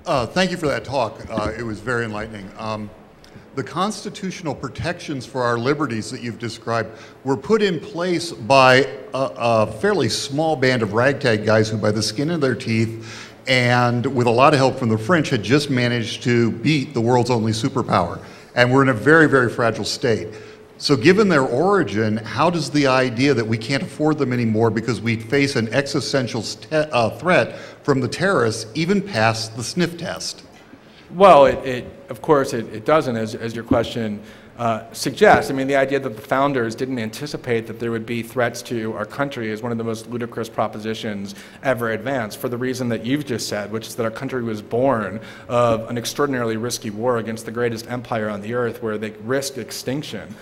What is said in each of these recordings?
Thank you for that talk. It was very enlightening. The constitutional protections for our liberties that you've described were put in place by a fairly small band of ragtag guys who, by the skin of their teeth and with a lot of help from the French, had just managed to beat the world's only superpower. And we're in a very, very fragile state. So given their origin, how does the idea that we can't afford them anymore because we face an existential threat from the terrorists even pass the sniff test? Well, of course it doesn't, as your question suggests. I mean, the idea that the founders didn't anticipate that there would be threats to our country is one of the most ludicrous propositions ever advanced, for the reason that you've just said, which is that our country was born of an extraordinarily risky war against the greatest empire on the earth, where they risked extinction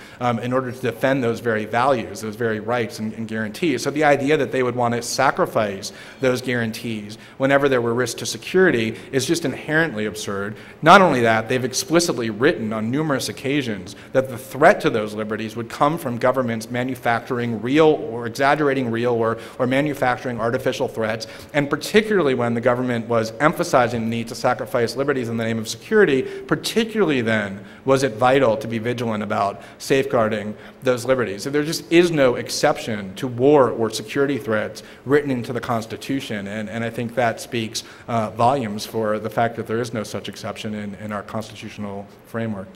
in order to defend those very values, those very rights and guarantees. So the idea that they would want to sacrifice those guarantees whenever there were risks to security is just inherently absurd. Not only that, they've explicitly written on numerous occasions that the threat to those liberties would come from governments manufacturing real or exaggerating real or manufacturing artificial threats, and particularly when the government was emphasizing the need to sacrifice liberties in the name of security, particularly then was it vital to be vigilant about safeguarding those liberties. So there just is no exception to war or security threats written into the Constitution, and I think that speaks volumes for the fact that there is no such exception in our constitutional framework.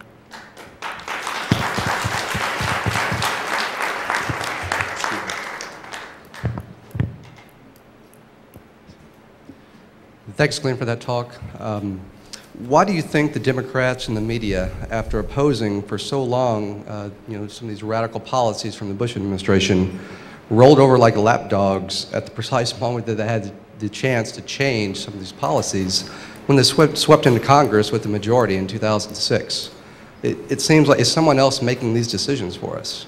Thanks, Glenn, for that talk. Why do you think the Democrats and the media, after opposing for so long some of these radical policies from the Bush administration, rolled over like lapdogs at the precise moment that they had the chance to change some of these policies when they swept into Congress with the majority in 2006? It seems like, is someone else making these decisions for us?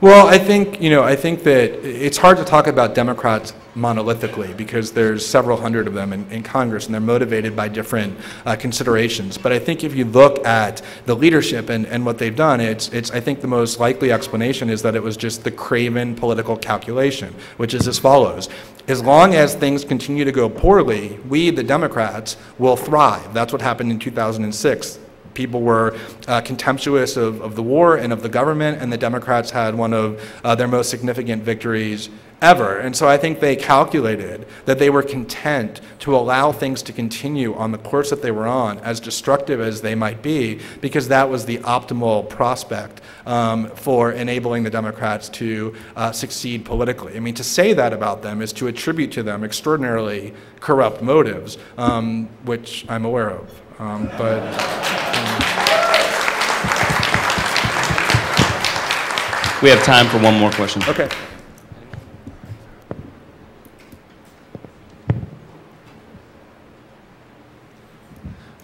Well, I think that it's hard to talk about Democrats monolithically because there's several hundred of them in Congress, and they're motivated by different considerations. But I think if you look at the leadership and what they've done, I think the most likely explanation is that it was just the craven political calculation, which is as follows. As long as things continue to go poorly, we, the Democrats, will thrive. That's what happened in 2006. People were contemptuous of the war and of the government, and the Democrats had one of their most significant victories ever. And so I think they calculated that they were content to allow things to continue on the course that they were on, as destructive as they might be, because that was the optimal prospect for enabling the Democrats to succeed politically. I mean, to say that about them is to attribute to them extraordinarily corrupt motives, which I'm aware of. We have time for one more question. Okay.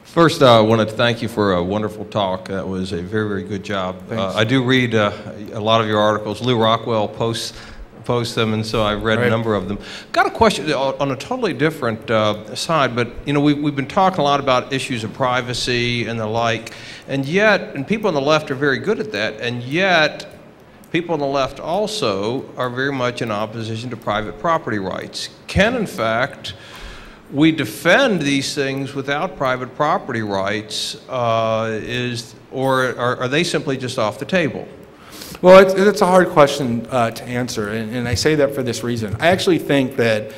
First, I wanted to thank you for a wonderful talk. That was a very, very good job. I do read a lot of your articles. Lou Rockwell posts them, and so I've read a number of them. Got a question on a totally different side, but we've been talking a lot about issues of privacy and the like, and people on the left are very good at that, and yet people on the left also are very much in opposition to private property rights. Can, in fact, we defend these things without private property rights, or are they simply just off the table? Well, it's a hard question to answer, and I say that for this reason. I actually think that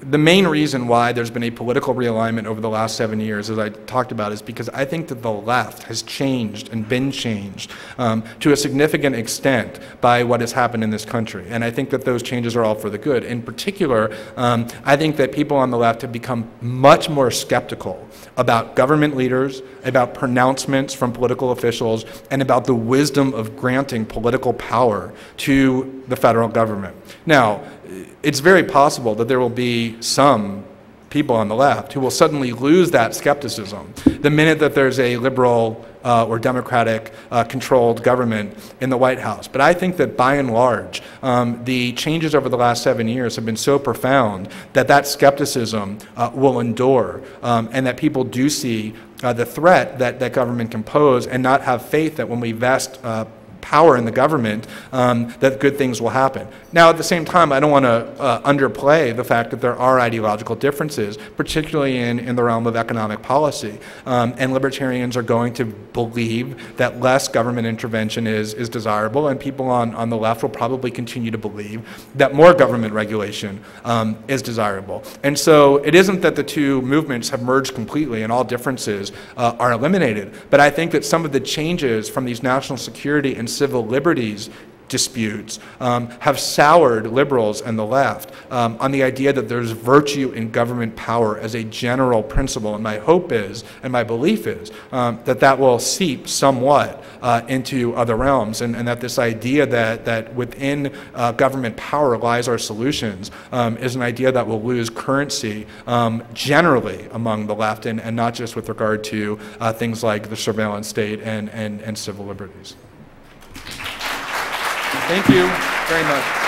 the main reason why there's been a political realignment over the last 7 years, as I talked about, is because I think that the left has changed and been changed to a significant extent by what has happened in this country. And I think that those changes are all for the good. In particular, I think that people on the left have become much more skeptical about government leaders, about pronouncements from political officials, and about the wisdom of granting political power to the federal government. Now, it's very possible that there will be some people on the left who will suddenly lose that skepticism the minute that there's a liberal or Democratic controlled government in the White House. But I think that by and large, the changes over the last 7 years have been so profound that that skepticism will endure, and that people do see the threat that government can pose, and not have faith that when we vest power in the government, that good things will happen. Now, at the same time, I don't want to underplay the fact that there are ideological differences, particularly in the realm of economic policy. And libertarians are going to believe that less government intervention is desirable, and people on the left will probably continue to believe that more government regulation is desirable. And so it isn't that the two movements have merged completely and all differences are eliminated, but I think that some of the changes from these national security and civil liberties disputes have soured liberals and the left on the idea that there's virtue in government power as a general principle. And my hope is, and my belief is, that will seep somewhat into other realms, and that this idea that within government power lies our solutions is an idea that will lose currency generally among the left, and not just with regard to things like the surveillance state and civil liberties. Thank you very much.